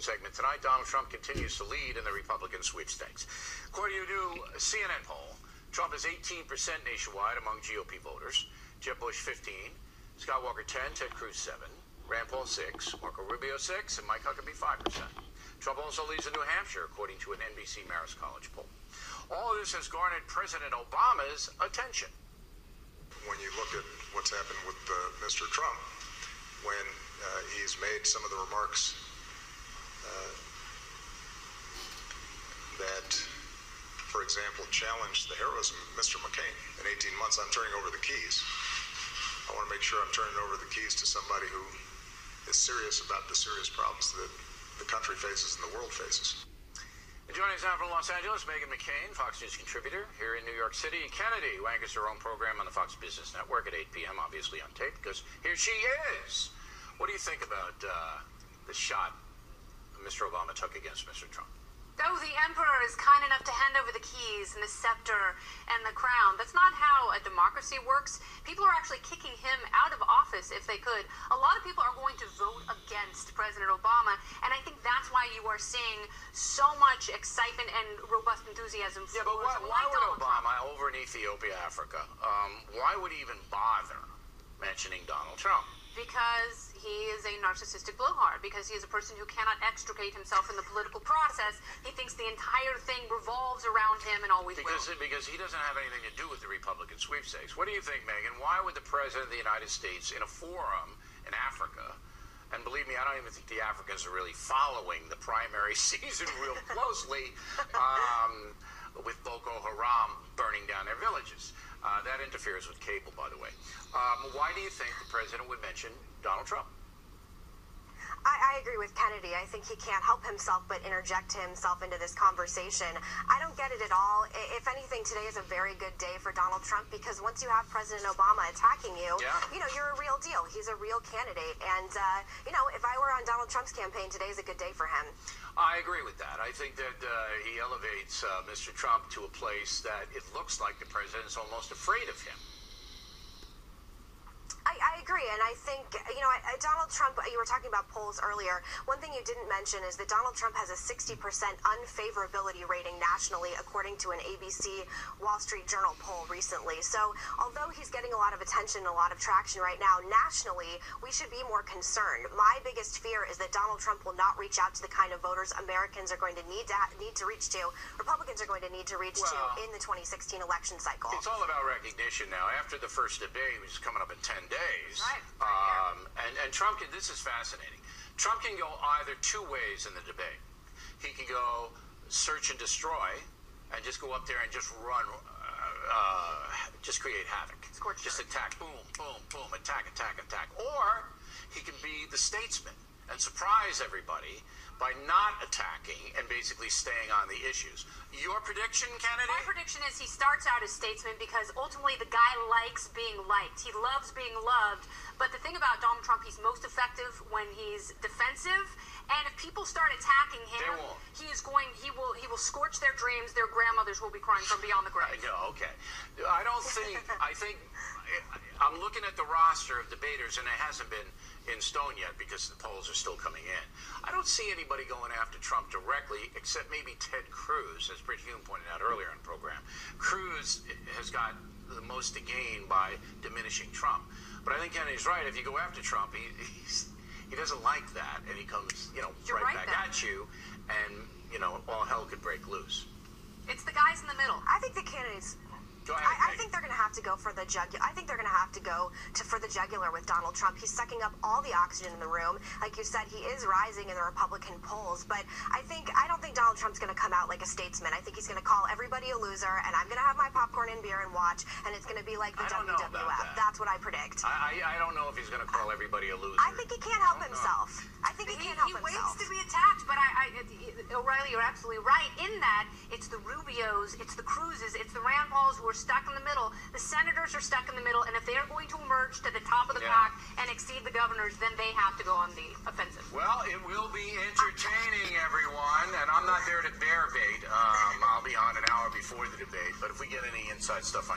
segment tonight. Donald Trump continues to lead in the Republican sweepstakes. According to a new CNN poll, Trump is 18% nationwide among GOP voters. Jeb Bush 15, Scott Walker 10, Ted Cruz 7, Rand Paul 6, Marco Rubio 6, and Mike Huckabee 5%. Trump also leads in New Hampshire, according to an NBC Marist College poll. All of this has garnered President Obama's attention. When you look at what's happened with Mr. Trump, when he's made some of the remarks that, for example, challenged the heroism of Mr. McCain. In 18 months, I'm turning over the keys. I want to make sure I'm turning over the keys to somebody who is serious about the serious problems that the country faces and the world faces. And joining us now from Los Angeles, Meghan McCain, Fox News contributor. Here in New York City, Kennedy, who anchors her own program on the Fox Business Network at 8 p.m., obviously on tape, because here she is. What do you think about the shot Mr. Obama took against Mr. Trump? Oh, the emperor is kind enough to hand over the keys and the scepter and the crown. That's not how a democracy works. People are actually kicking him out of office if they could. A lot of people are going to vote against President Obama, and I think that's why you are seeing so much excitement and robust enthusiasm for but why would Obama, over in Ethiopia, Africa, why would he even bother mentioning Donald Trump? Because he is a narcissistic blowhard, because he is a person who cannot extricate himself in the political process. He thinks the entire thing revolves around him and always will. Because he doesn't have anything to do with the Republican sweepstakes. What do you think, Meghan? Why would the President of the United States, in a forum in Africa, and believe me, I don't even think the Africans are really following the primary season real closely, with Boko Haram burning down their villages. That interferes with cable, by the way. Why do you think the president would mention Donald Trump? I agree with Kennedy. I think he can't help himself but interject himself into this conversation. I don't get it at all. If anything, today is a very good day for Donald Trump, because once you have President Obama attacking you, you're a real deal. He's a real candidate. And, if I were on Donald Trump's campaign, today is a good day for him. I agree with that. I think that he elevates Mr. Trump to a place that it looks like the president's almost afraid of him. I agree, and I think, Donald Trump, you were talking about polls earlier. One thing you didn't mention is that Donald Trump has a 60% unfavorability rating nationally, according to an ABC Wall Street Journal poll recently. So, although he's getting a lot of attention, a lot of traction right now, nationally, we should be more concerned. My biggest fear is that Donald Trump will not reach out to the kind of voters Americans are going to need to reach to, Republicans are going to need to reach to in the 2016 election cycle. It's all about recognition now. After the first debate, which is coming up in 10 days, and Trump can, this is fascinating. Trump can go either two ways in the debate. He can go search and destroy and just go up there and just run, just create havoc. Just attack, boom, boom, boom, attack, attack, attack. Or he can be the statesman and surprise everybody by not attacking and basically staying on the issues. Your prediction, Kennedy? My prediction is he starts out as statesman because ultimately the guy likes being liked. He loves being loved. But the thing about Donald Trump, he's most effective when he's defensive. And if people start attacking him, he will scorch their dreams. Their grandmothers will be crying from beyond the grave. Okay. I think I'm looking at the roster of debaters, and it hasn't been in stone yet because the polls are still coming in. I don't see anybody going after Trump directly, except maybe Ted Cruz, as Brit Hume pointed out earlier in the program. Cruz has got the most to gain by diminishing Trump. But I think Kennedy's right. If you go after Trump, he doesn't like that, and he comes, right back at you, and, all hell could break loose. It's the guys in the middle. I think the candidates... Go ahead, I think they're going to have to go for the jugular. I think they're going to have to go for the jugular with Donald Trump. He's sucking up all the oxygen in the room. Like you said, he is rising in the Republican polls. But I don't think Donald Trump's going to come out like a statesman. I think he's going to call everybody a loser, and I'm going to have my popcorn and beer and watch, and it's going to be like the WWF. That's what I predict. I don't know if he's going to call everybody a loser. I think he can't help himself. I think he can't help himself. He waits to be attacked, but O'Reilly, you're absolutely right in that it's the Rubios, it's the Cruzes, it's the Rand Pauls who are stuck in the middle. The senators are stuck in the middle, and if they're going to emerge to the top of the pack and exceed the governors, then they have to go on the offensive. Well, it will be entertaining, everyone, and I'm not there to bear bait. I'll be on an hour before the debate, but if we get any inside stuff on